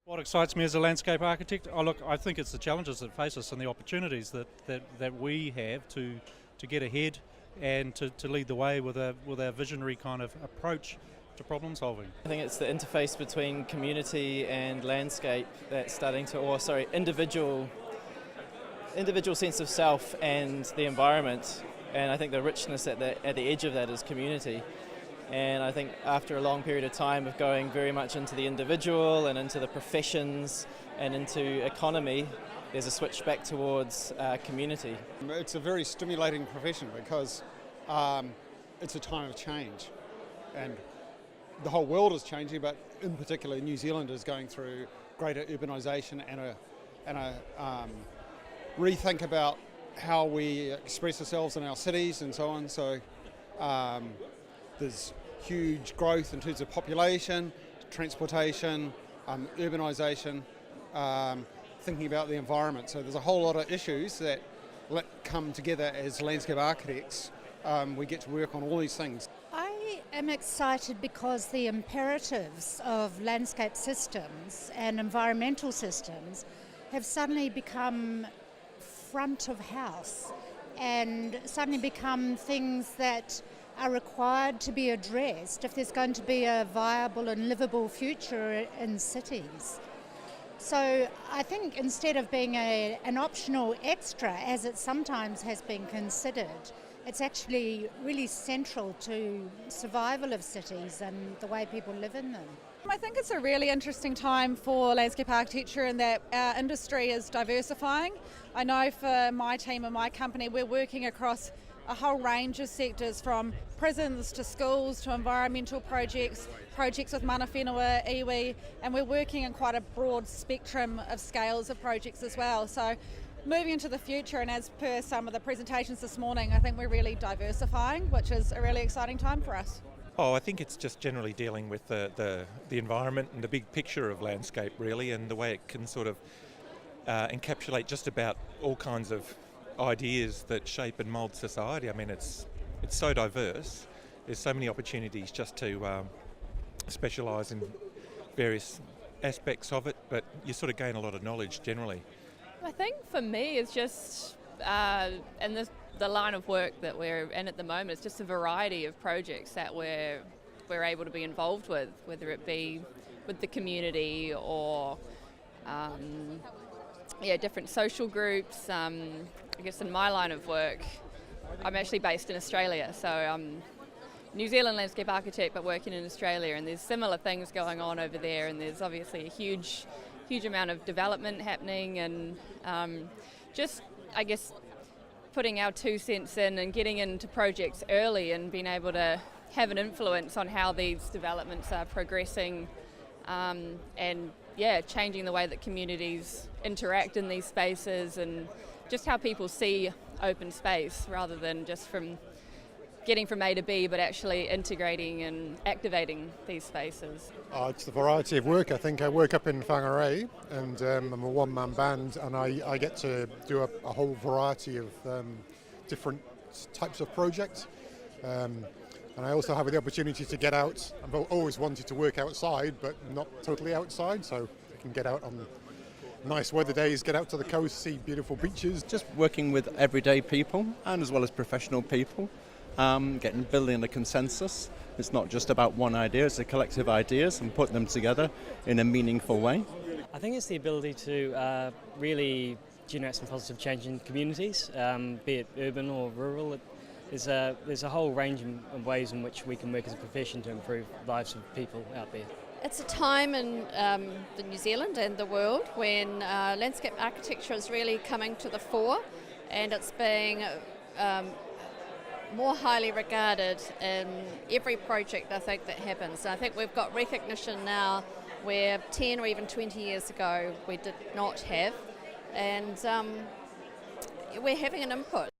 What excites me as a landscape architect? Oh, look, I think it's the challenges that face us and the opportunities that we have to get ahead and to lead the way with our visionary kind of approach to problem solving. I think it's the interface between community and landscape that's starting to, individual sense of self and the environment. And I think the richness at the edge of that is community. And I think after a long period of time of going very much into the individual and into the professions and into economy, there's a switch back towards community. It's a very stimulating profession because it's a time of change, and the whole world is changing, but in particular New Zealand is going through greater urbanisation and a rethink about how we express ourselves in our cities and so on. So there's huge growth in terms of population, transportation, urbanisation, thinking about the environment. So there's a whole lot of issues that come together as landscape architects. We get to work on all these things. I am excited because the imperatives of landscape systems and environmental systems have suddenly become front of house and suddenly become things that are required to be addressed if there's going to be a viable and livable future in cities. So I think instead of being an optional extra, as it sometimes has been considered, it's actually really central to survival of cities and the way people live in them. I think it's a really interesting time for landscape architecture in that our industry is diversifying. I know for my team and my company, we're working across a whole range of sectors, from prisons to schools to environmental projects with mana whenua, iwi, and we're working in quite a broad spectrum of scales of projects as well. So moving into the future, and as per some of the presentations this morning, I think we're really diversifying, which is a really exciting time for us. Oh, I think it's just generally dealing with the environment and the big picture of landscape, really, and the way it can sort of encapsulate just about all kinds of ideas that shape and mould society. I mean, it's so diverse. There's so many opportunities just to specialise in various aspects of it, but you sort of gain a lot of knowledge generally. I think for me it's just, in the line of work that we're in at the moment, it's just a variety of projects that we're able to be involved with, whether it be with the community or different social groups. I guess in my line of work, I'm actually based in Australia, so I'm New Zealand landscape architect but working in Australia, and there's similar things going on over there, and there's obviously a huge amount of development happening, and just, I guess, putting our 2 cents in and getting into projects early and being able to have an influence on how these developments are progressing, and changing the way that communities interact in these spaces, and just how people see open space rather than just from getting from A to B, but actually integrating and activating these spaces. It's the variety of work. I think I work up in Whangarei, and I'm a one-man band, and I get to do a whole variety of different types of projects. And I also have the opportunity to get out. I've always wanted to work outside, but not totally outside, so I can get out on nice weather days, get out to the coast, see beautiful beaches. Just working with everyday people and as well as professional people. Building a consensus. It's not just about one idea, it's a collective ideas and putting them together in a meaningful way. I think it's the ability to really generate some positive change in communities, be it urban or rural. There's a whole range of ways in which we can work as a profession to improve the lives of people out there. It's a time in the New Zealand and the world when landscape architecture is really coming to the fore, and it's being more highly regarded in every project, I think, that happens. I think we've got recognition now where 10 or even 20 years ago we did not have, and we're having an input.